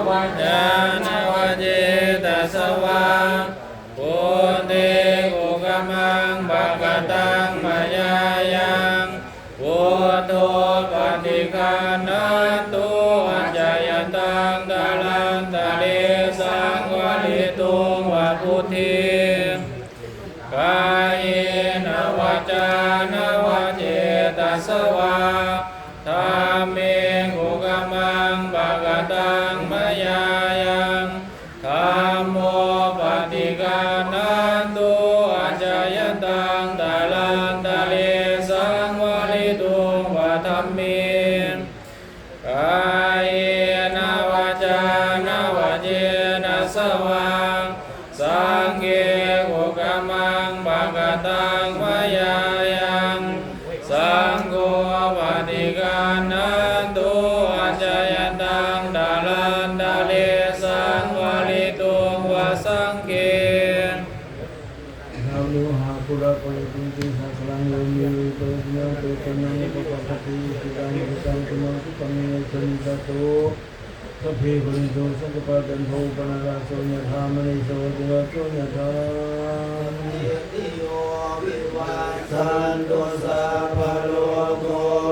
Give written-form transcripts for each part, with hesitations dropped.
วัจจานวเจตสวาปุเตกุกมังภะกตังมยายังพุทโธปฏิคันนันตุอัจจยตังตะลันตะเลสังวลิตุงวะพุทธิกายนวจานวเจตสวาธัมเมกุกมังภะกตังมยายังธัมโมปฏิคันนันตุอัจจยตังตะลันตะเลสังวลิตุงวะธัมเมกายนวจานวเจนะสวาสังเฆกุกมังภะกตังมยายังสังโฆปฏิคันนันตุอัจจยตังตะลันตะเลสังวลิตุงวะสังเฆเราโลหะปุระปริปุติสัสลังโยมิโตโยเตตนังปะปะปะติสิตังสิตังตุมังสุตังเมสันตโตสัพเพปุริโสสังกปะตันโทปนะราโสยถามณิโสติวะโสยถาติโยวิวัสสันตุสัพพะโลกโค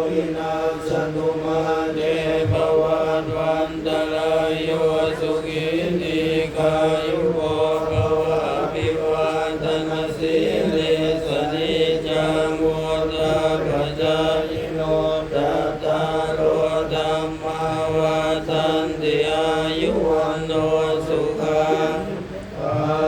วินาศตุมาเตภวันวันตรายโยสุขิติกายุโกภวะอภิวาทนาสิริสนิจังวุฒาปัจจายโนตัตตาโรธัมมาวัฏันติอายุวันโนสุขังภา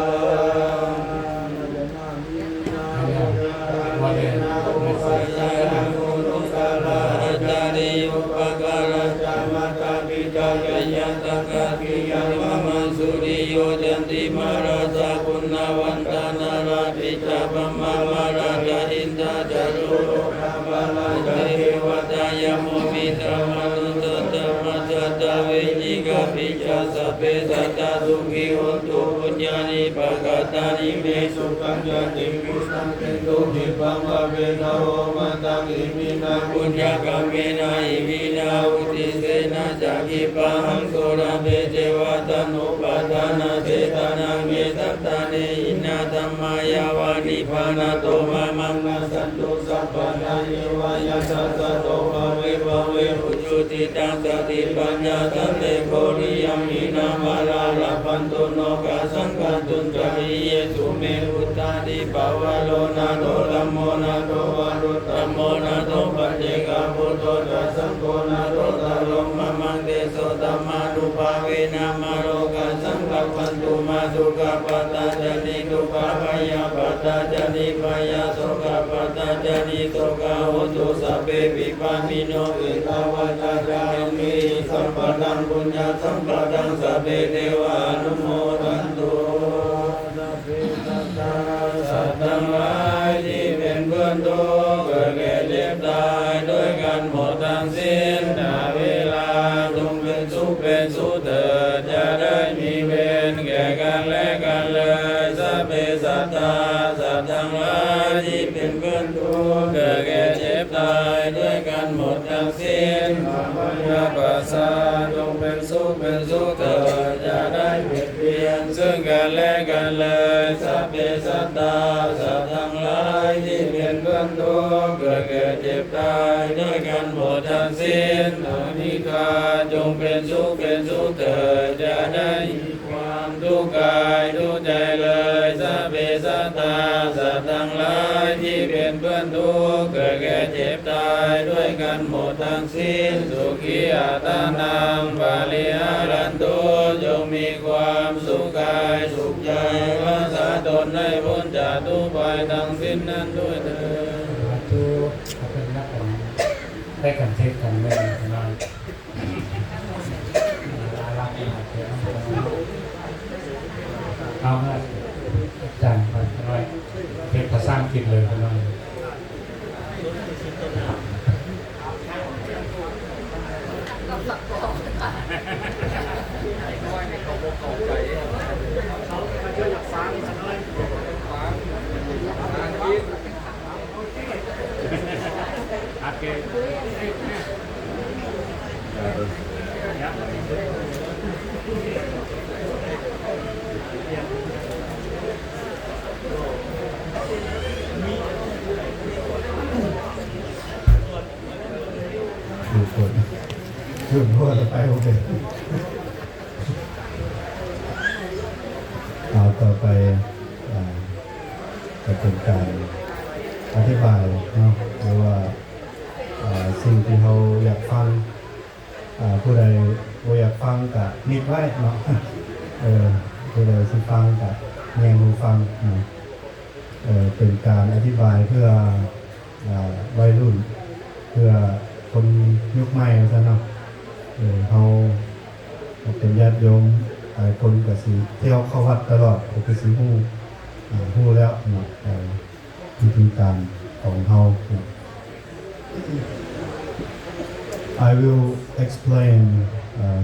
สุริโยจันติมาราสาปุณณวันตานาราภิจาปมามาราจาอินทาจารุโลกาบาลาจาเทวตายโมมิตรมนุตตมัจจาเวญิกาภิจาสัพเพสัตตาสุขิโหตุปุญญานิปะกตานิเมสุขังจติมิสังเกตุหิปังวะเวนะโหมันตังอิมินาปุญญากรรมเมนะอิมินาอุติเสนะจักขิปังโสระเบเจวะตโนปัฏฐานาเจตนาเมตัตตาเนอินาธัมมายาวานิพานาโตมามังนาสันตุสัพพะนาเยวายาสัสสะโตภะเวภะเวอุจุติตังสติปัญญาตันเตโคริยัมมินามาลาลาพันตุโนกาสังฆตุนจาริเยสุเมอุตตาดิปาวะโลนาโตลัมโมนาโตวารุตตโมนาโตปัจเจกาพุทโธตัสสังโฆนาโตตะลมมะมังเตโสตัมมานุภาเวนะมาโลกาสังฆปันตุมาสุขปัตตาจานิทุกขพยาปัตตาจานิพยาโสขปัตตาจานิโสขโหตุสัพเพวิปามิโนเอตาวะตาจามิสัมปนังปุญญาสัมปนังสัพเพเทวานุโมทันตุสัพเพสัตตาสัตว์ทั้งหลายที่เป็นเพื่อนทุกข์เกิดแก่เจ็บตายด้วยกันหมดทั้งสิ้นนาเวลาจงเป็นสุขเป็นสุขเถิดอย่าได้มีเวรแก่กันและกันเลยสัพเพสัตตาสัตว์ทั้งหลายที่เป็นเพื่อนทุกข์เกิดแก่เจ็บตายด้วยกันหมดทั้งสิ้นยาปัสสะจงเป็นสุขเป็นสุขเถิดอย่าได้เบียดเบียนซึ่งกันและกันเลยสัพเพสัตตาสัตว์ทั้งหลายที่เป็นเพื่อนทุกข์เกิดแก่เจ็บตายด้วยกันหมดทั้งสิ้นอนิกาจงเป็นสุขเป็นสุขเถิดอย่าได้มีความทุกข์กายทุกข์ใจเลยสัพเพสัตตาสัตว์ทั้งหลายที่เป็นเพื่อนทุกข์เกิดแก่เจ็บตายด้วยกันหมดทั้งสิ้นสุขีอัตานังปาลิหารันตุจงมีความสุขกายสุขใจรักษาตนให้พ้นจากทุกข์ภัยทั้งสิ้นนั้นด้วยเถิดทุกเขาเป็นนักกันได้กันเทศกันไม่ได้กันนอนรักกันเทศเอาเมื่อจานไปกันหน่อยเทศภาษาอังกฤษเลยกันหน่อยโอเค ถึงพวกจะไปโอเคเอาต่อไปจะเป็นการอธิบายเนาะหรือว่าสิ่งที่เขาอยากฟังผู้ใดบ่อยากฟังกับนิดไว้เนาะผู้ใดสิฟังกับแงหูฟังเนาะเป็นการอธิบายเพื่อวัยรุ่นเพื่อคนยุคใหม่ซะเนาะเขาเป็นญาติโยมหลายคนก็สิเที่ยวเข้าวัดตลอดก็สิฮู้แล้วเนาะวิธีการของเฮา I will explain